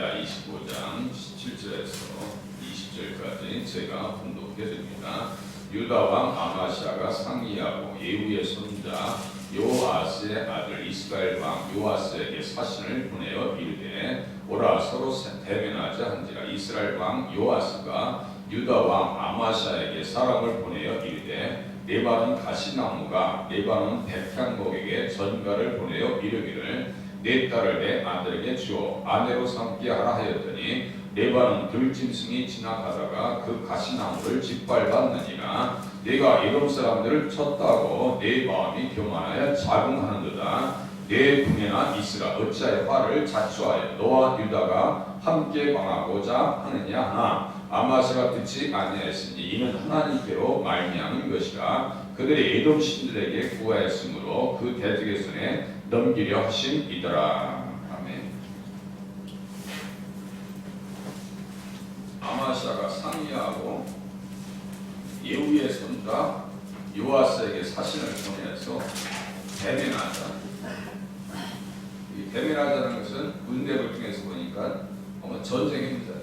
이사야 25장 17절에서 20절까지 제가 봉독해드립니다. 유다 왕 아마시아가 상이하고 예후의 손자 요아스의 아들 이스라엘 왕 요아스에게 사신을 보내어 이르되 오라 서로 대면하자 한지라. 이스라엘 왕 요아스가 유다 왕 아마시아에게 사람을 보내어 이르되 레바논 가시나무가 레바논 백향목에게 전가를 보내어 이르기를 내 딸을 내 아들에게 주어 아내로 삼게 하라 하였더니 레바논 들짐승이 지나가다가 그 가시나무를 짓밟았느니라. 내가 에돔 사람들을 쳤다고 내 마음이 교만하여 자긍하는도다. 내 궁에나 있으라. 어찌하여 화를 자초하여 너와 유다가 함께 망하고자 하느냐 하나 아마시아가 듣지 아니하였으니 이는 하나님께로 말미암은 것이라. 그들이 에돔 신들에게 구하였으므로 그 대적의 손에 넘기려 하심이더라. 아멘. 아마시아가 상이하고 예후의 손자 요아스에게 사신을 보내서 대면하자. 이 대면하자는 것은 문맥을 통해서 보니까 아마 전쟁입니다.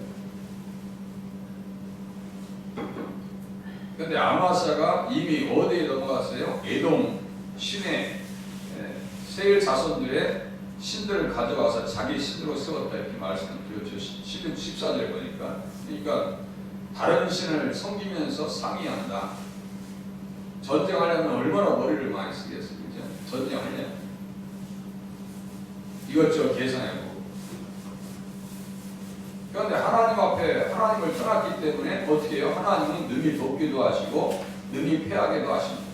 그런데 아마시아가 이미 어디에 넘어갔어요? 에돔 신의 세일 자손들의 신들을 가져와서 자기 신으로 세웠다 이렇게 말씀드렸죠. 14절 보니까. 그러니까 다른 신을 섬기면서 상의한다. 전쟁하려면 얼마나 머리를 많이 쓰겠어요. 그죠? 전쟁하냐? 이것저것 계산해보고. 그런데 하나님 앞에 하나님을 떠났기 때문에 어떻게 해요? 하나님은 능히 돕기도 하시고 능히 패하게도 하십니다.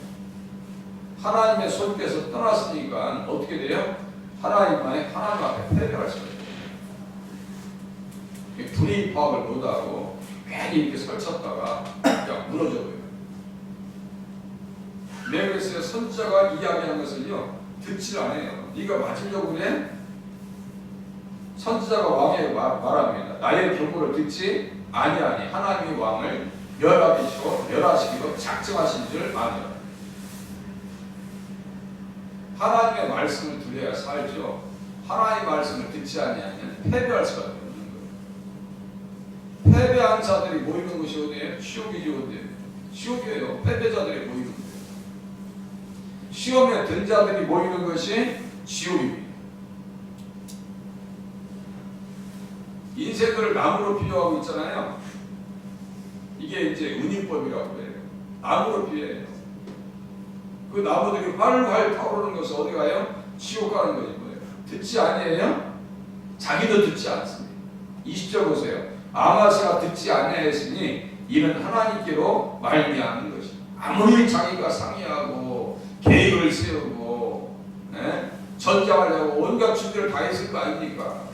하나님의 손께서 떠났으니까 어떻게 돼요? 하나님 앞에 패배할 수가 있어요. 분위 파악을 못하고 괜히 이렇게 설쳤다가 그냥 무너져버려요. 그래서 선자가 이야기하는 것을요 듣질 않아요. 네가 맞으려고 그래? 선지자가 왕에게 말합니다. 나의 경고를 듣지 아니하니 하나님이 왕을 멸하시기로 작정하신 줄 아니라. 하나님의 말씀을 들어야 살죠. 하나님의 말씀을 듣지 아니하면 패배할 수밖에 없는 거예요. 패배한 자들이 모이는 곳이 어디예요? 시험이죠. 어디예요? 시험이에요. 패배자들이 모이는 곳. 시험에 든 자들이 모이는 것이 지옥입니다. 인생들을 나무로 비유하고 있잖아요. 이게 이제 은인법이라고 해요. 나무로 비유해요. 그 나무들이 활활 타오르는 것은 어디 가요? 지옥 가는 거지 뭐예요. 듣지 아니에요? 자기도 듣지 않습니다. 20절 보세요. 아마시아가 듣지 아니하였으니 이는 하나님께로 말미암은 것이. 아무리 자기가 상의하고 계획을 세우고 전쟁하려고 온갖 준비를 다 했을 거 아닙니까?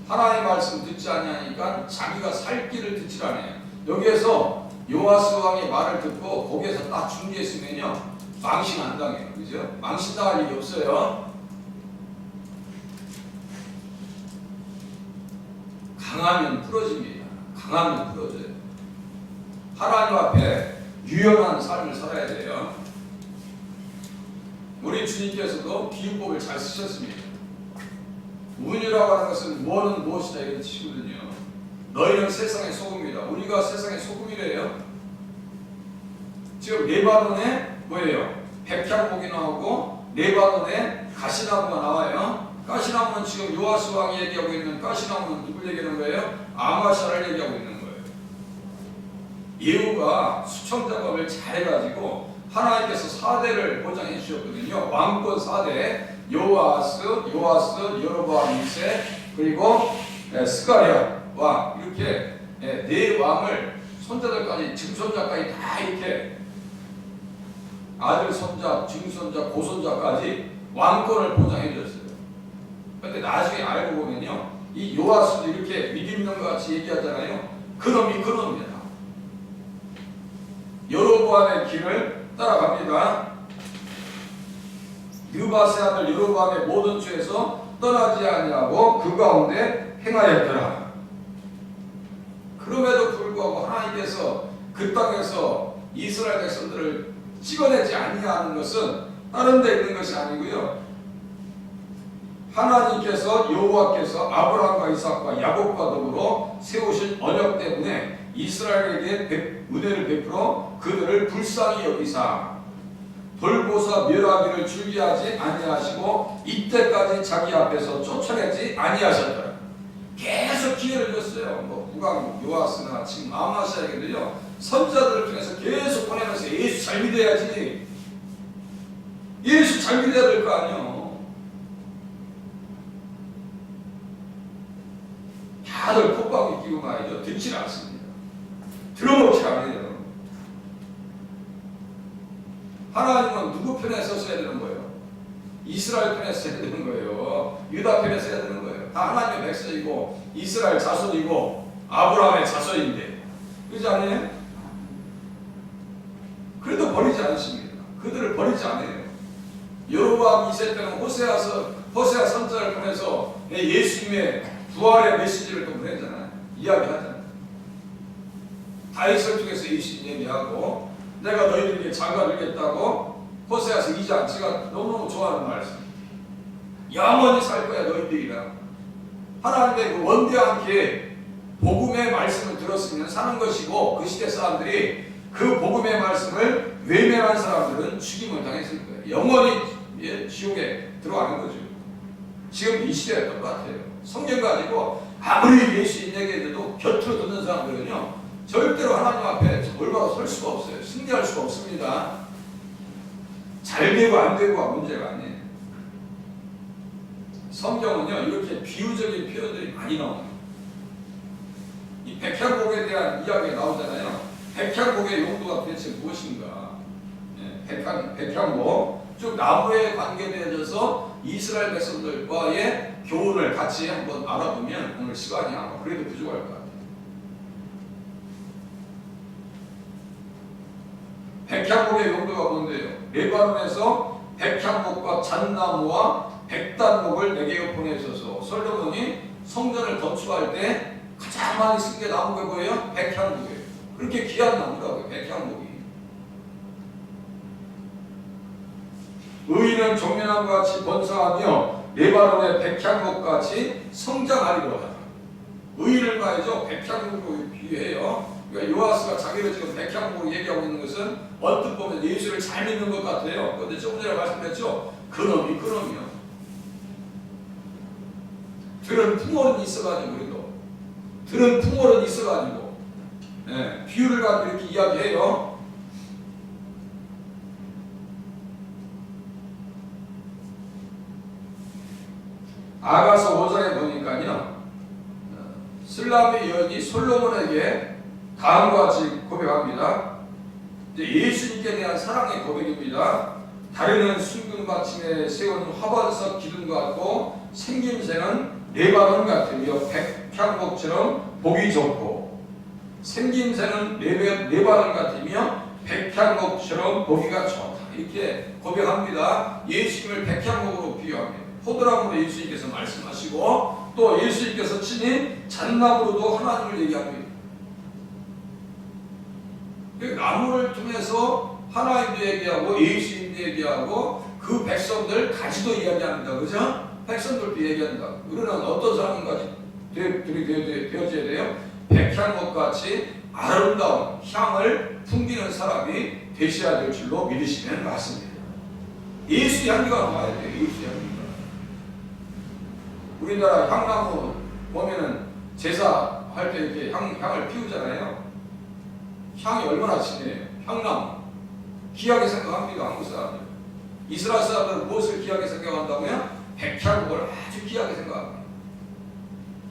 하나님의 말씀 듣지 아니하니까 자기가 살 길을 듣지 않아요. 여기에서 요아스 왕의 말을 듣고 거기에서 딱 준비했으면요 망신 안 당해요. 그죠? 망신 당할 일이 없어요. 강하면 부러집니다. 강하면 부러져요. 하나님 앞에 유연한 삶을 살아야 돼요. 우리 주님께서도 비유법을 잘 쓰셨습니다. 운이라고 하는 것은 뭐는 무엇이다 이런 뜻이거든요. 너희는 세상의 소금이다. 우리가 세상의 소금이래요. 지금 레바논에 뭐예요? 백향목이 나오고 레바논에 가시나무가 나와요. 가시나무는 지금 요아스 왕이 얘기하고 있는 가시나무는 누굴 얘기하는 거예요? 아마시아를 얘기하고 있는 거예요. 예후가 수청 작업을 잘해가지고 하나님께서 4대를 보장해 주셨거든요. 왕권 4대 요아스, 여로보암 2세 그리고 스가랴와 이렇게 네 왕을 손자들까지 증손자까지 다 이렇게 아들, 손자, 증손자, 고손자까지 왕권을 보장해 줬어요. 그런데 나중에 알고 보면요 이 요아스도 이렇게 믿음 있는 것 같이 얘기하잖아요. 그놈이 그놈입니다. 여로보암의 길을 따라갑니다. 느바세 아들 여로보암의 모든 죄에서 떠나지 아니하고 그 가운데 행하였더라. 그럼에도 불구하고 하나님께서 그 땅에서 이스라엘 백성들을 찍어내지 아니하는 것은 다른 데 있는 것이 아니고요 하나님께서 여호와께서 아브라함과 이삭과 야곱과 더불어 세우신 언약 때문에 이스라엘에게 은혜를 베풀어 그들을 불쌍히 여기사 돌보사 멸하기를 즐기하지 아니하시고 이때까지 자기 앞에서 쫓아내지 아니하셨다. 계속 기회를 줬어요. 뭐 국왕 요아스나 지금 아마시아에게도요, 선자들을 통해서 계속 보내면서 예수 잘 믿어야지, 예수 잘 믿어야 될 거 아니에요. 다들 콧방귀 끼고 말이죠, 듣질 않습니다. 들어먹지 않아요. 하나님은 누구 편에 서서야 되는 거예요? 이스라엘 편에 서야 되는 거예요. 유다 편에 서야 되는 거예요. 다 하나님의 백성이고 이스라엘 자손이고 아브라함의 자손인데, 그렇지 않아요? 그래도 버리지 않으십니다. 그들을 버리지 않아요. 여로보암 2세 때는 호세아 선자를 통해서 예수님의 부활의 메시지를 또 보냈잖아요. 이야기하잖아요. 다윗을 통해서 예수님 얘기하고, 내가 너희들에게 장가들겠다고 호세아서 2장, 제가 너무너무 좋아하는 말씀. 영원히 살 거야 너희들이랑. 하나님의 그 원대한 계획, 복음의 말씀을 들었으면 사는 것이고, 그 시대 사람들이 그 복음의 말씀을 외면한 사람들은 죽임을 당했을 거예요. 영원히 지옥에 들어가는 거죠. 지금 이 시대가 똑같아요. 성경 가지고 아무리 예수 얘기해도 곁으로 듣는 사람들은요, 절대로 하나님 앞에 올바로 설 수가 없어요. 승리할 수가 없습니다. 잘 되고 안 되고가 문제가 아니에요. 성경은요, 이렇게 비유적인 표현들이 많이 나옵니다. 이 백향목에 대한 이야기가 나오잖아요. 백향목의 용도가 도대체 무엇인가? 백향목, 쭉 나무에 관계되어져서 이스라엘 백성들과의 교훈을 같이 한번 알아보면 오늘 시간이 아마 그래도 부족할 것 같아요. 백향목의 용도가 뭔데요? 레바논에서 백향목과 잣나무와 백단목을 내게 보내셔서, 솔로몬이 성전을 건축할 때 가장 많이 쓴 게 나무가 뭐예요? 백향목이에요. 그렇게 귀한 나무라고요, 백향목이. 의인은 종려나무와 같이 번성하며 레바논의 백향목같이 성장하리라 하다. 의인을 말이죠, 백향목으로 비유해요. 그러니까 요아스가 자기를 지금 백향목으로 얘기하고 있는 것은 언뜻 보면 예수를 잘 믿는 것 같아요. 그런데 조금 전에 말씀드렸죠, 그놈이요. 들은 풍월은 있어가지고, 우리도 들은 풍월은 있어가지고, 비유를 가지고 이렇게 이야기해요. 아가서 5장에 보니까요, 슬라비 여인이 솔로몬에게 다음과 같이 고백합니다. 예수님께 대한 사랑의 고백입니다. 다리는 순금 받침에 세운 화반석 기둥 같고 생김새는 레바논 같으며 백향목처럼 보기 좋고, 생김새는 레바논 같으며 백향목처럼 보기가 좋다. 이렇게 고백합니다. 예수님을 백향목으로 비유합니다. 포도나무로 예수님께서 말씀하시고, 또 예수님께서 친히 잣나무로도 하나님을 얘기합니다. 그 나무를 통해서 하나님도 얘기하고 예수님도 얘기하고 그 백성들 가지도 이야기합니다. 그죠? 백성들도 얘기한다. 우리는 어떤 사람까지 되어져야 돼요? 백향목같이 아름다운 향을 풍기는 사람이 되셔야 될 줄로 믿으시면 맞습니다. 예수 향기가 나와야 돼요. 예수 향기가. 우리나라 향나무 보면은 제사할 때 이렇게 향을 피우잖아요. 향이 얼마나 진해요. 향나무. 귀하게 생각합니다. 한국 사람들. 이스라엘 사람들은 무엇을 귀하게 생각한다고요? 백향목을 아주 귀하게 생각합니다.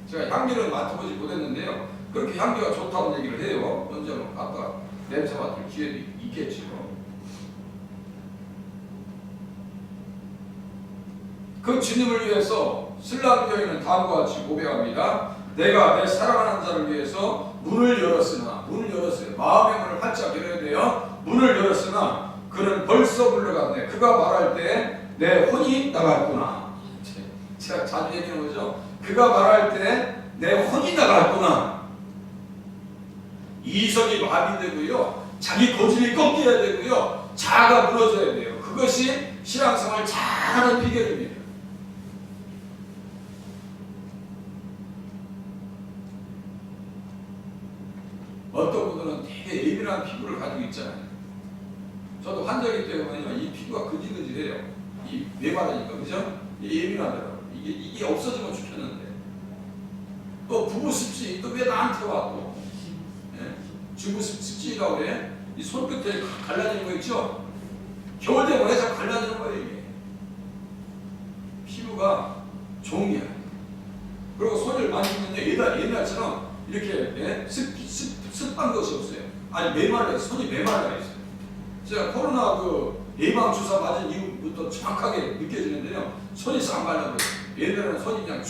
제가 향기를 맡아보지 못했는데요, 그렇게 향기가 좋다고 얘기를 해요. 먼저 아까 냄새 맡을 기회도 있겠죠. 그 주님을 위해서 슬라비 여인은 다음과 같이 고백합니다. 내가 내 사랑하는 자를 위해서 문을 열었어요. 마음의 문을 활짝 열어야 돼요. 문을 열었으나 그는 벌써 물러갔네. 그가 말할 때 내 혼이 나갔구나. 제가 자주 얘기하는 거죠. 그가 말할 때 내 혼이 나갔구나. 이성이 마비되고요, 자기 고집이 꺾여야 되고요, 자아가 무너져야 돼요. 그것이 신앙생활 잘하는 비결입니다. 어떤 분들은 되게 예민한 피부를 가지고 있잖아요. 저도 환자이기 때문에 이 피부가 그지그지해요. 이 메마르니까 그죠? 예민하더라고요. 이게 없어지면 좋겠는데 또 부부 습지 또 왜 나한테 와 또? 예? 주부 습지라고 그래? 이 손끝에 갈라지는 거 있죠? 겨울 되면 왜 자꾸 갈라지는 거예요 이게? 피부가 종이야. 그리고 손을 만지면 옛날처럼 이렇게 예? 습한 것이 없어요. 아니 메말라 손이 메말라 있어요. 제가 코로나 그 예방 주사 맞은 이후부터 정확하게 느껴지는데요. 손이 싹 말라버려요. 옛날에는 손이 그냥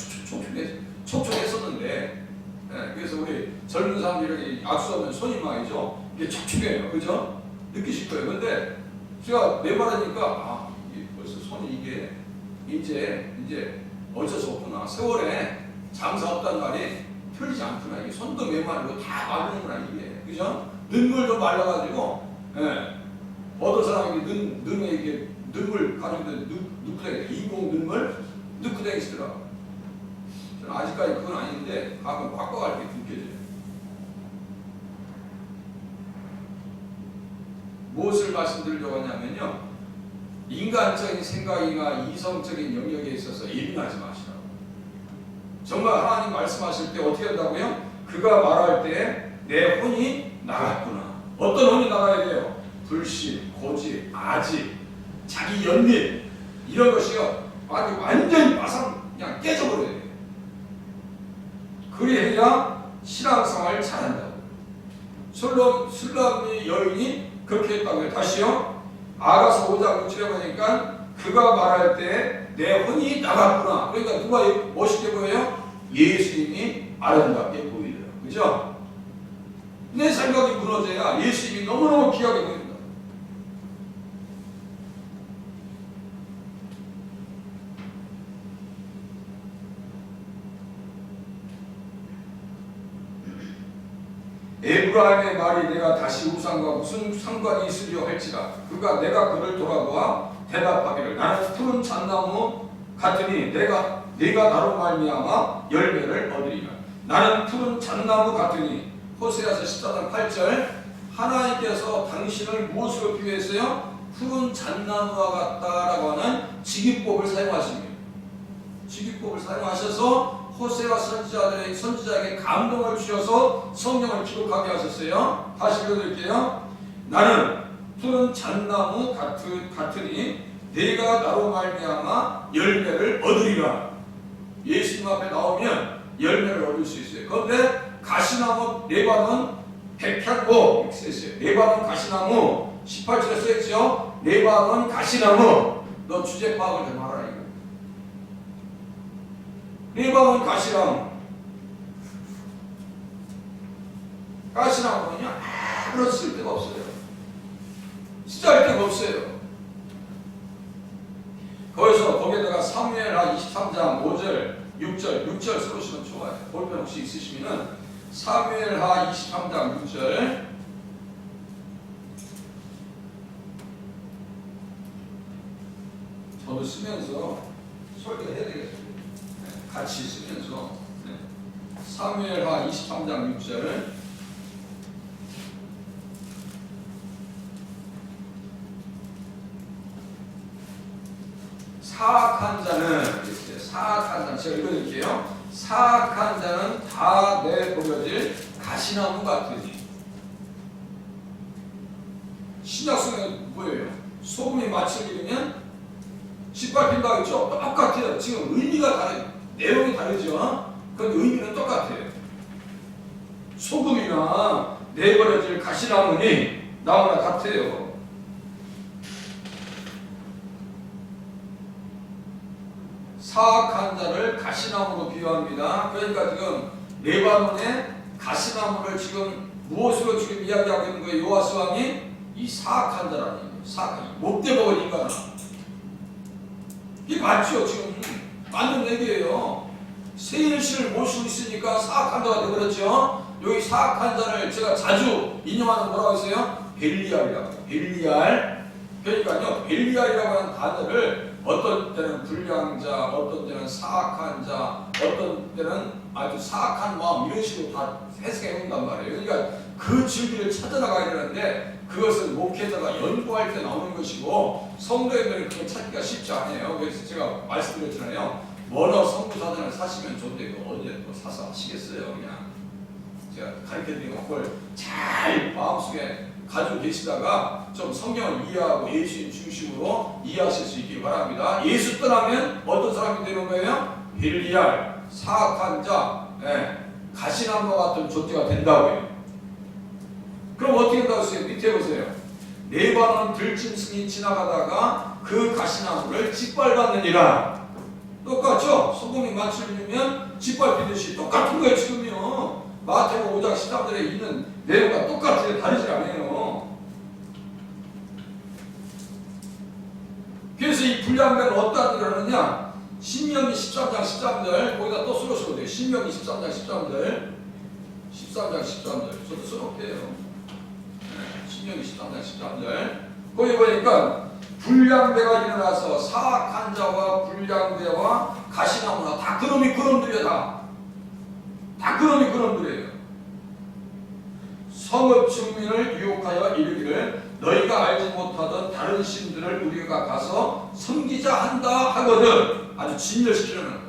촉촉했었는데 예, 그래서 우리 젊은 사람들이 악수하면 손이 말이죠. 이게 촉촉해요. 그죠? 느끼실 거예요. 근데 제가 메마르니까 아 벌써 손이 이게 이제 어쩔 수 없구나. 세월에 장사 없단 말이 틀리지 않구나. 이게 손도 메마르고 다 마르는구나 이게. 그죠? 눈물도 말라가지고 예. 어떤 사람이 눈에 이게 눈물 가지고 누크레 인공 눈물 누크레이시더라고. 저는 아직까지 그건 아닌데 가끔 바꿔갈 때 느껴져요. 무엇을 말씀드리려고 하냐면요. 인간적인 생각이나 이성적인 영역에 있어서 예민하지 마시라고. 정말 하나님 말씀하실 때 어떻게 한다고요? 그가 말할 때 내 혼이 나갔구나. 어떤 혼이 나가야 돼요? 불신, 고집, 아집, 자기 연민 이런 것이요. 완전히 마상 그냥 깨져버려야 돼요. 그래야 신앙생활을 잘한다고. 술람이 여인이 그렇게 했다고요. 다시요. 아가서 5장 6절에 보니까 그가 말할 때 내 혼이 나갔구나. 그러니까 누가 멋있게 보여요? 예수님이 아름답게 보이더라. 그죠? 내 생각이 무너져야 예수님이 너무너무 귀하게 보입니다. 에브라임의 말이 내가 다시 우상과 무슨 상관이 있으려 할지라 그가 내가 그를 돌아보아 대답하기를 나는 푸른 잣나무 같으니 내가 나로 말미암아 열매를 얻으리라. 나는 푸른 잣나무 같으니 호세아서 14장 8절 하나님께서 당신을 무엇으로 비유했어요? 푸른 잣나무와 같다라고 하는 직위법을 사용하십니다. 직위법을 사용하셔서 호세아 선지자에게 감동을 주셔서 성경을 기록하게 하셨어요. 다시 읽어드릴게요. 나는 푸른 잣나무 같으니 내가 나로 말미암아 열매를 얻으리라. 예수님 앞에 나오면 열매를 얻을 수 있어요. 그런데 가시나무 레바논 백향고 이렇게 써있어요. 레바논 가시나무 18절에 써있죠. 레바논 가시나무 너 주제 파악을 좀 하라 이거. 레바논 가시나무는요 아무런 쓸데가 없어요. 쓰잘 데가 없어요. 거기에다가 사무엘하 23장 5절 6절 써보시면 좋아요. 볼펜 혹시 있으시면은 사무엘하 23장 6절 저도 쓰면서 설교해야 되겠어요. 같이 쓰면서 사무엘하 23장 6절 사악한 자는 제가 읽어드릴게요. 사악한 자는 다 내버려질 가시나무 같으니. 신약성에 뭐예요? 소금이 마치를 잃으면 짓밟힌다고 했죠? 똑같아요. 지금 의미가 다르죠. 내용이 다르죠. 그런데 의미는 똑같아요. 소금이나 내버려질 가시나무니 나무나 같아요. 사악한 자를 가시나무로 비유합니다. 그러니까 지금 레바논의 가시나무를 지금 무엇으로 지금 이야기하고 있는 거예요? 요아스 왕이 이 사악한 자라는 거예요. 사악한 못돼 먹은 인간아. 이게 맞죠? 지금 맞는 얘기예요. 세일신을 모시고 있으니까 사악한 자가 되어버렸죠. 여기 사악한 자를 제가 자주 인용하는 뭐라고 했어요? 벨리알이라고. 벨리알. 그러니까요, 벨리알이라고 하는 단어를 어떤 때는 불량자, 어떤 때는 사악한 자, 어떤 때는 아주 사악한 마음 이런 식으로 다 해석해 온단 말이에요. 그러니까 그 진리를 찾아나가야 되는데 그것은 목회자가 연구할 때 나오는 것이고 성도님들은 그걸 찾기가 쉽지 않아요. 그래서 제가 말씀드렸잖아요. 뭐너 성부사전을 사시면 좋은데 그거 언제 또 사서 하시겠어요. 그냥 제가 가르쳐드린 그걸 잘 마음속에 가지고 계시다가 좀 성경을 이해하고 예수님 중심으로 이해하실 수 있길 바랍니다. 예수 떠나면 어떤 사람이 되는 거예요? 벨리알, 사악한 자, 가시나무와 같은 존재가 된다고요. 그럼 어떻게 된다고 했어요? 밑에 보세요. 레바논 들짐승이 지나가다가 그 가시나무를 짓밟았느니라. 똑같죠? 소금이 맛을 들면 짓밟히듯이 똑같은 거예요. 지금요. 마태복음 5장 13절에 있는 내용과 똑같아요. 다르지 않아요. 그래서 이 불량배는 어디다 들어가느냐? 신명기 13장 13절 거기다 또 써놓으셔도 돼요. 신명기 13장 13절 13장 13절 저도 써놓을게요. 신명기 13장 13절 거기 보니까 불량배가 일어나서 사악한 자와 불량배와 가시나무나 다 그놈이 그놈들이야. 다 그놈이 그놈들이에요. 성읍 증민을 유혹하여 이르기를 너희가 알지 못하던 다른 신들을 우리가 가서 섬기자 한다 하거든. 아주 진멸시키려는 거예요.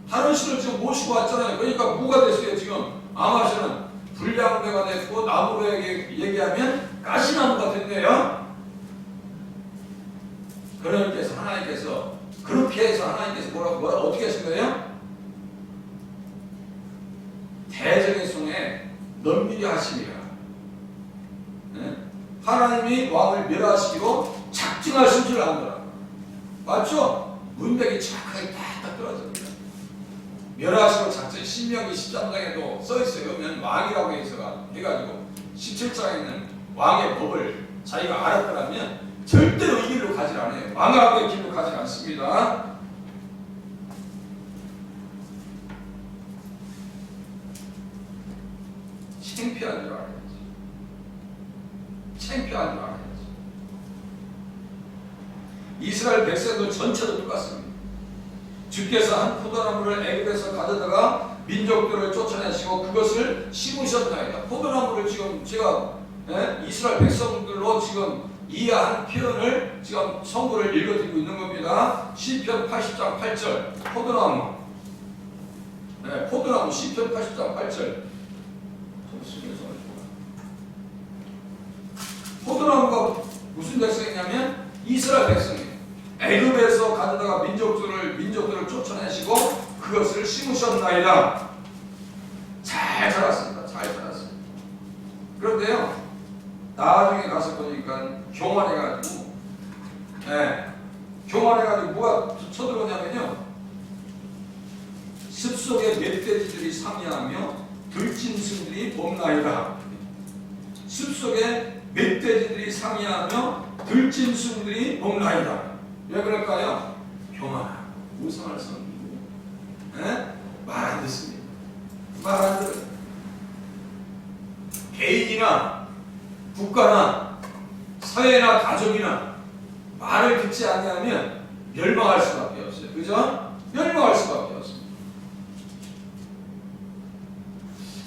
다른 신을 지금 모시고 왔잖아요. 그러니까 뭐가 됐어요? 지금 아마시는 불량배가 됐고 나무로 얘기하면 가시나무가 됐네요. 그러니까 하나님께서 그렇게 해서 하나님께서 뭐라 어떻게 하신 거예요? 대적의 손에 넘기게 하시리라. 하나님이 왕을 멸하시기로 작정하신 줄 안더라. 맞죠? 문맥이 정확하게 딱 떨어집니다. 멸하시고 작정. 신명기 13장에도 써있어요. 그러면 왕이라고 해가지고 17장에는 왕의 법을 자기가 알았더라면 절대로 이 길로 가지 않아요. 왕의 길로 가지 않습니다. 창피한 줄 알아야지. 창피한 줄 알아야지. 이스라엘 백성들 전체도 똑같습니다. 주께서 한 포도나무를 애굽에서 가져다가 민족들을 쫓아내시고 그것을 심으셨나이다. 포도나무를 지금 제가 이스라엘 백성들로 지금 이해한 표현을 지금 성구를 읽어드리고 있는 겁니다. 시편 80장 8절 포도나무 포도나무 시편 80장 8절 포도나무가 무슨 백성이냐면 이스라엘 백성이에요. 애굽에서 가져다가 민족들을 쫓아내시고 그것을 심으셨나이다. 잘 자랐습니다. 잘 자랐습니다. 그런데요 나중에 가서 보니까 교만해가지고 교만해가지고 뭐가 쳐들어오냐면요 습속에 멧돼지들이 상이하며 들짐승들이 범나이다. 습속에 멧돼지들이 상이하며 들짐승들이 범나이다. 왜 그럴까요? 교만하고 우상을 섬기고 말 안 듣습니다. 말 안 들어요. 개인이나 국가나 사회나 가족이나 말을 듣지 않으면 멸망할 수밖에 없어요. 그죠? 멸망할 수밖에 없습니다.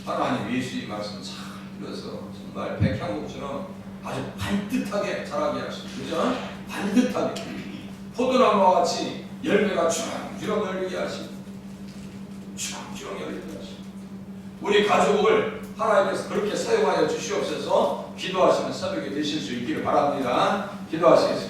하나님 예수의 말씀 잘 들어서 정말 백향목처럼 아주 반듯하게 자라게 하십니다. 그죠? 반듯하게 포도나무와 같이 열매가 주렁주렁 열리게 하십니다. 주렁주렁 열리게 하십니다. 우리 가족을 하나님께서 그렇게 사용하여 주시옵소서. 기도하시는 새벽에 되실 수 있기를 바랍니다. 기도하시겠습니다.